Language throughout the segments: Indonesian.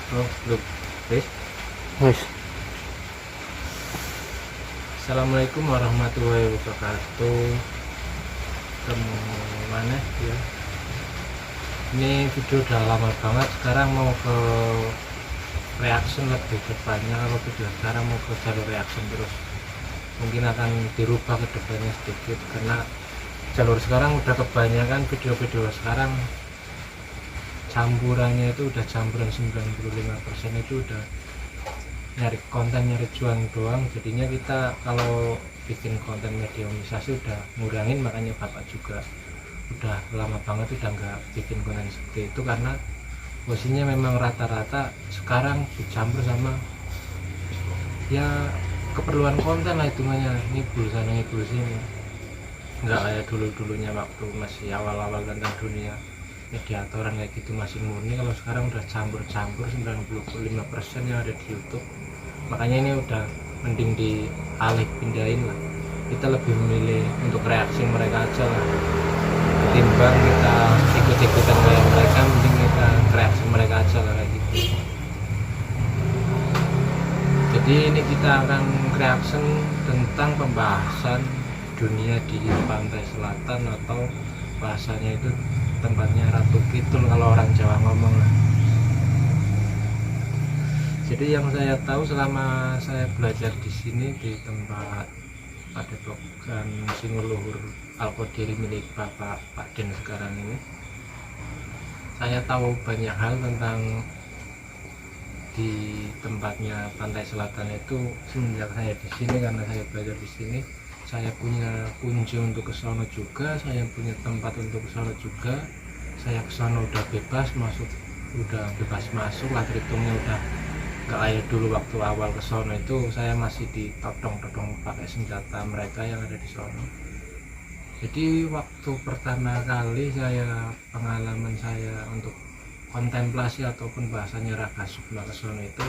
Oh, belum. Wis. Wis. Assalamualaikum warahmatullahi wabarakatuh. Ketemu mana ya? Ini video udah lama banget. Sekarang mau ke reaction lebih depannya. Kalau video sekarang mau ke jalur reaction terus. Mungkin akan dirubah ke depannya sedikit karena jalur sekarang udah kebanyakan video-video sekarang campurannya itu udah campuran 95% itu udah nyari konten, nyari cuan doang. Jadinya kita kalau bikin konten mediumisasi udah ngurangin, makanya bapak juga udah lama banget udah nggak bikin konten seperti itu karena posisinya memang rata-rata sekarang dicampur sama ya keperluan konten lah, hitungannya ngibul sana ngibul sini, nggak kayak dulu-dulunya waktu masih awal-awal tentang dunia mediatoran kayak gitu masih murni. Kalau sekarang udah campur-campur 95% yang ada di YouTube, makanya ini udah mending dialih pindahin lah. Kita lebih memilih untuk reaksi mereka aja lah, ketimbang kita ikut-ikutan kayak mereka. Mending kita reaksi mereka aja lah kayak gitu. Jadi ini kita akan reaction tentang pembahasan dunia di pantai selatan, atau bahasanya itu tempatnya Ratu Kidul kalau orang Jawa ngomong. Jadi yang saya tahu selama saya belajar di sini di tempat Padepokan Singuluhur Al-Qodiri milik Bapak Pak Den sekarang ini, saya tahu banyak hal tentang di tempatnya pantai selatan itu semenjak saya di sini. Karena saya belajar di sini, saya punya kunci untuk ke sono juga, saya punya tempat untuk ke sono juga. Saya ke sono udah bebas masuk, udah bebas masuk lah, terhitungnya udah gak kayak dulu waktu awal ke sono itu saya masih ditodong-todong pakai senjata mereka yang ada di sono. Jadi waktu pertama kali pengalaman saya untuk kontemplasi ataupun bahasanya raga sukma ke sono itu,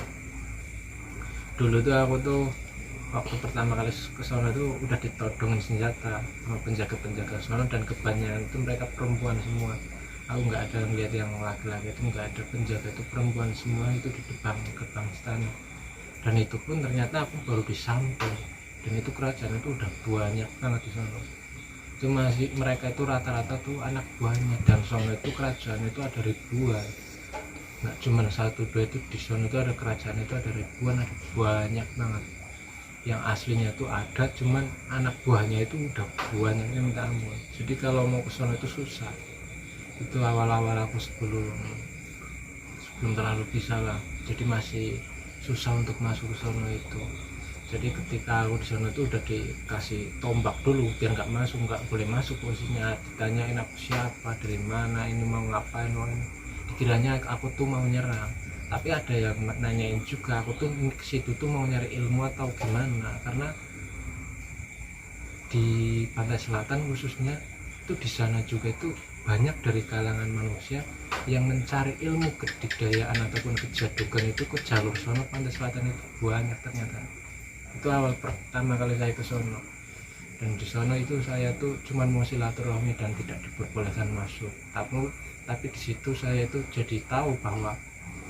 dulu tuh aku tuh waktu pertama kali ke sono itu udah ditodongin senjata sama penjaga-penjaga sono, dan kebanyakan itu mereka perempuan semua. Aku nggak ada ngeliat yang laki-laki, itu nggak ada. Penjaga itu perempuan semua, itu di depan gerbang istana. Dan itu pun ternyata aku baru di samping, dan itu kerajaan itu udah banyak banget di sono. Itu masih mereka itu rata-rata tuh anak buahnya, dan sono itu kerajaan itu ada ribuan, nggak cuma satu dua. Itu di sono itu ada kerajaan itu ada ribuan, ada banyak banget. Yang aslinya tuh ada, cuman anak buahnya itu udah banyaknya minta ampun. Jadi kalau mau ke sono itu susah. Itu awal-awal aku sebelum terlalu bisa lah, jadi masih susah untuk masuk ke sono itu. Jadi ketika aku di sono itu udah dikasih tombak dulu biar nggak masuk, nggak boleh masuk posisinya. Ditanyain aku siapa, dari mana, ini mau ngapain, dikiranya aku tuh mau nyerang. Tapi ada yang nanyain juga aku tuh ke situ tuh mau nyari ilmu atau gimana, karena di pantai selatan khususnya itu di sana juga itu banyak dari kalangan manusia yang mencari ilmu kedikdayaan ataupun kejadukan itu ke jalur sono pantai selatan itu banyak ternyata. Itu awal pertama kali saya ke sono, dan di sono itu saya tuh cuma mau silaturahmi dan tidak diperbolehkan masuk. Tapi di situ saya itu jadi tahu bahwa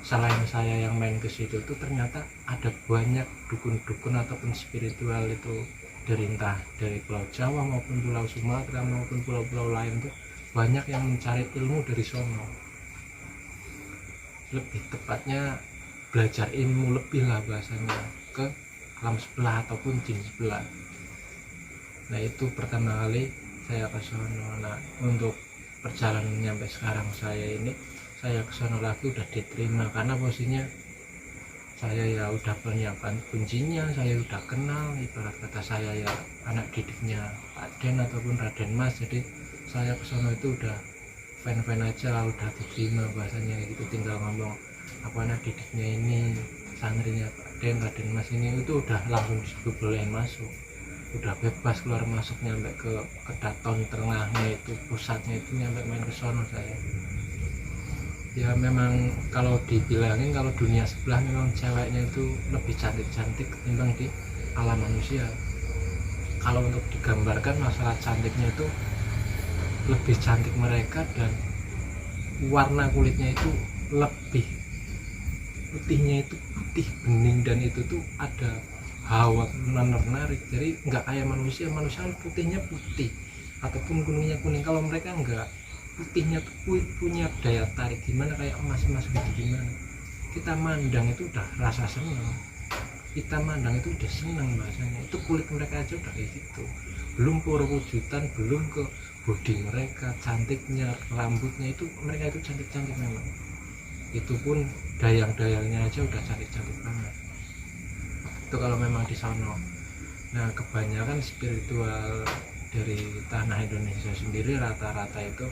selain saya yang main ke situ itu ternyata ada banyak dukun-dukun ataupun spiritual itu dari Pulau Jawa maupun Pulau Sumatera maupun pulau-pulau lain tuh banyak yang mencari ilmu dari sono. Lebih tepatnya belajar ilmu lebih lah bahasanya ke alam sebelah ataupun jin sebelah. Nah itu pertama kali saya ke sono. Nah untuk perjalanan sampai sekarang saya ke sono lagi udah diterima, karena posisinya saya ya udah menyiapkan kuncinya, saya udah kenal, ibarat kata saya ya anak didiknya Pak Den ataupun Raden Mas. Jadi saya ke sono itu udah fan-fan aja lah, udah diterima bahasanya gitu. Tinggal ngomong aku anak didiknya ini, santrinya Pak Den Raden Mas ini, itu udah langsung dibolehin masuk, udah bebas keluar masuk nyampe ke Kedaton tengahnya itu, pusatnya itu, nyampe main ke sono saya. Ya memang kalau dibilangin kalau dunia sebelah memang ceweknya itu lebih cantik-cantik ketimbang di alam manusia. Kalau untuk digambarkan masalah cantiknya itu lebih cantik mereka, dan warna kulitnya itu lebih putihnya itu putih bening, dan itu tuh ada hawa menarik. Jadi nggak kayak manusia kan putihnya putih ataupun kuningnya kuning. Kalau mereka nggak, putihnya tuh punya daya tarik gimana, kayak emas-emas gitu. Gimana kita mandang itu udah rasa senang, kita mandang itu udah senang bahasanya. Itu kulit mereka aja udah kayak gitu, belum perwujudan, belum ke body mereka, cantiknya, rambutnya itu mereka itu cantik-cantik memang. Itu pun dayang-dayangnya aja udah cantik-cantik banget. Itu kalau memang di sana. Nah, kebanyakan spiritual dari tanah Indonesia sendiri rata-rata itu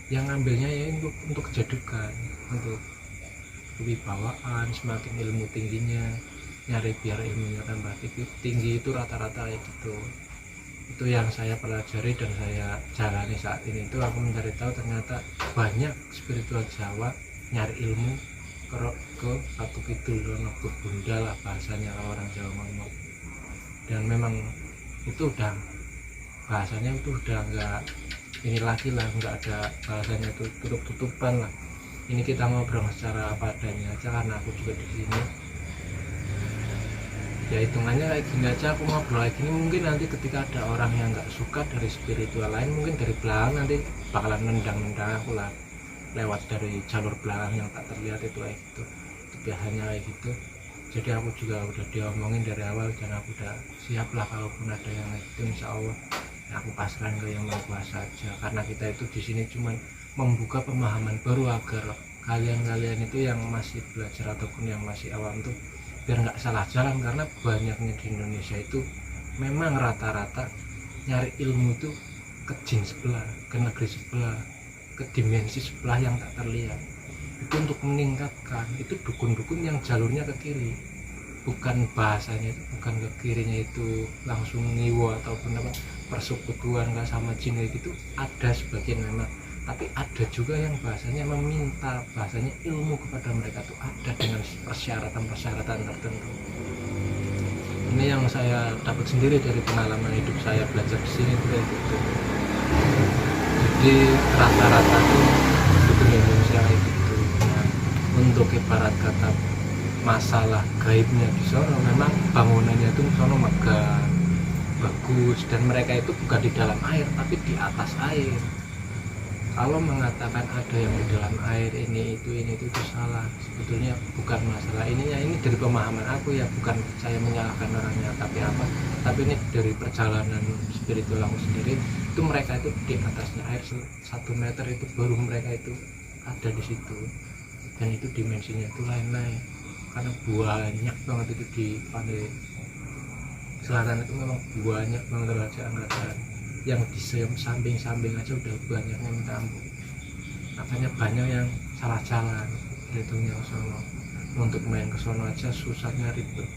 yang ngambilnya ya untuk kejadukan, untuk kewibawaan, semakin ilmu tingginya, nyari biar ilmunya tambah tinggi, itu rata-rata kayak gitu. Itu yang saya pelajari dan saya jalani saat ini. Itu aku mencari tahu ternyata banyak spiritual Jawa nyari ilmu ke Batu Kidul, ke Bunda lah bahasanya kalau orang Jawa ngomong. Dan memang itu udah bahasanya itu udah enggak ini lagi lah, enggak ada bahasanya itu tutup-tutupan lah. Ini kita ngobrol secara apa adanya aja, karena aku juga di sini ya hitungannya kayak gini aja. Aku ngobrol kayak gini, mungkin nanti ketika ada orang yang nggak suka dari spiritual lain, mungkin dari belakang nanti bakalan nendang-nendang aku lah lewat dari jalur belakang yang tak terlihat itu kayak gitu. Itu biasanya kayak gitu. Jadi aku juga udah diomongin dari awal dan aku udah siap lah kalaupun ada yang kayak gitu. Insya Allah ya aku pasrahkan ke yang mau kuasa aja, karena kita itu di sini cuman membuka pemahaman baru agar kalian itu yang masih belajar ataupun yang masih awam tuh biar nggak salah jalan. Karena banyaknya di Indonesia itu memang rata-rata nyari ilmu itu ke jin sebelah, ke negeri sebelah, ke dimensi sebelah yang tak terlihat. Itu untuk meningkatkan, itu dukun-dukun yang jalurnya ke kiri, bukan bahasanya itu bukan ke kirinya itu langsung ngiwo ataupun apa persekutuan nggak sama jin kayak gitu. Ada sebagian memang, tapi ada juga yang bahasanya meminta bahasanya ilmu kepada mereka tuh ada dengan persyaratan tertentu. Ini yang saya dapat sendiri dari pengalaman hidup saya belajar di sini tuh kayak gitu. Jadi rata-rata tuh dukun Indonesia kayak gitu. Nah, untuk ibarat kata masalah gaibnya di sono, memang bangunannya itu sono megah, bagus, dan mereka itu bukan di dalam air tapi di atas air. Kalau mengatakan ada yang di dalam air ini itu salah. Sebetulnya bukan masalah ininya, ini dari pemahaman aku ya, bukan saya menyalahkan orangnya tapi ini dari perjalanan spiritual aku sendiri. Itu mereka itu di atasnya air 1 meter itu baru mereka itu ada di situ, dan itu dimensinya itu lain-lain karena banyak banget itu di pantai selatan itu. Memang banyak banget kerajaan yang di samping-samping aja udah banyak yang minta ampun. Makanya banyak yang salah jalan hitungnya ke sono. Untuk main ke sono aja susahnya, ribet.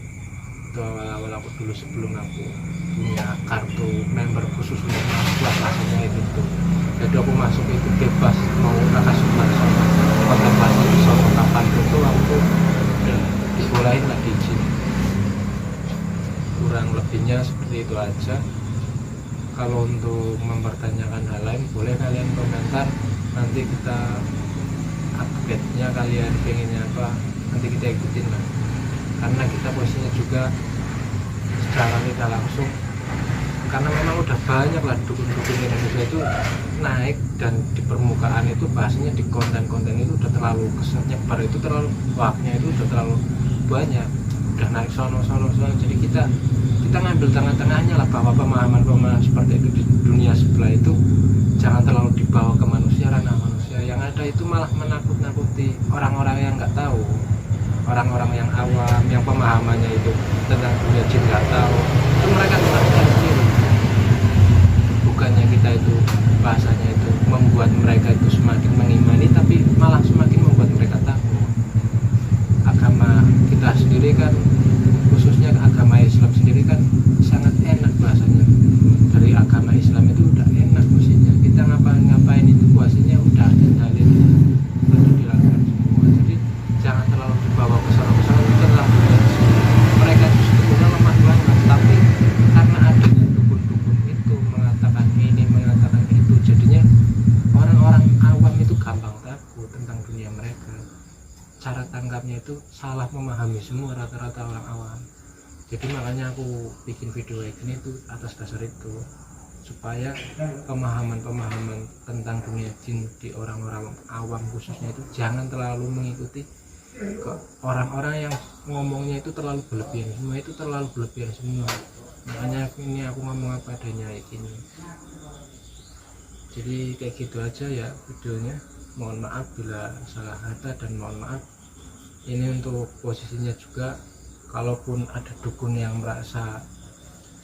Itu awal-awal aku dulu sebelum aku punya kartu member khusus untuk masuk rasanya gitu. Jadi aku masuk itu bebas, mau kakak sumber sono kontemplasi di sono kapan itu aku udah dibolehin lah, diizin. Kurang lebihnya seperti itu aja. Kalau untuk mempertanyakan hal lain boleh kalian komentar, nanti kita update-nya kalian pengennya apa nanti kita ikutin lah, karena kita posisinya juga secara tidak langsung, karena memang udah banyak lah dukun-dukun Indonesia itu naik dan di permukaan itu bahasanya di konten-konten itu udah terlalu nyebar, itu terlalu waknya itu udah terlalu banyak, udah naik sono. Jadi kita ngambil tengah-tengahnya lah, bahwa pemahaman seperti itu di dunia sebelah itu jangan terlalu dibawa ke manusia, ranah manusia. Yang ada itu malah menakut-nakuti orang-orang yang nggak tahu, orang-orang yang awam, yang pemahamannya itu tentang dunia jin nggak tahu, itu mereka menakuti sendiri. Bukannya kita itu bahasanya itu membuat mereka itu semakin mengimani, tapi malah semakin membuat mereka takut. Agama kita sendiri kan, khususnya agama Islam sendiri kan sangat enak bahasanya. Dari agama Islam itu udah enak mestinya, kita ngapain itu puasanya udah ada dalilnya, udah dilakukan semua. Jadi jangan terlalu dibawa ke sana-sana, itu terlalu mereka itu sebetulnya lemah banget, tapi karena adanya dukun-dukun itu mengatakan ini mengatakan itu, jadinya orang-orang awam itu gampang takut tentang dunia mereka. Cara tanggap masyarakatnya itu salah memahami semua, rata-rata orang awam. Jadi makanya aku bikin video kayak gini tuh atas dasar itu, supaya pemahaman-pemahaman tentang dunia jin di orang-orang awam khususnya itu jangan terlalu mengikuti ke orang-orang yang ngomongnya itu terlalu berlebihan semua, itu terlalu berlebihan semua. Makanya ini aku ngomong apa adanya ini. Jadi kayak gitu aja ya videonya. Mohon maaf bila salah kata, dan mohon maaf ini untuk posisinya juga, kalaupun ada dukun yang merasa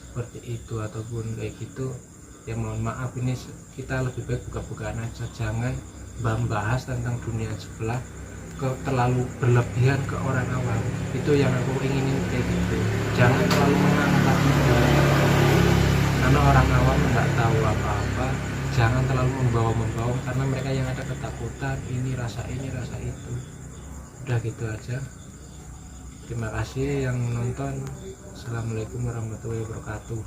seperti itu ataupun kayak gitu ya mohon maaf, ini kita lebih baik buka-bukaan aja, jangan membahas tentang dunia sebelah terlalu berlebihan ke orang awam. Itu yang aku inginin kayak gitu, jangan terlalu mengangkat karena orang awam nggak tahu apa-apa. Jangan terlalu membawa-membawa karena mereka yang ada ketakutan, ini rasa itu. Udah gitu aja. Terima kasih yang menonton. Assalamualaikum warahmatullahi wabarakatuh.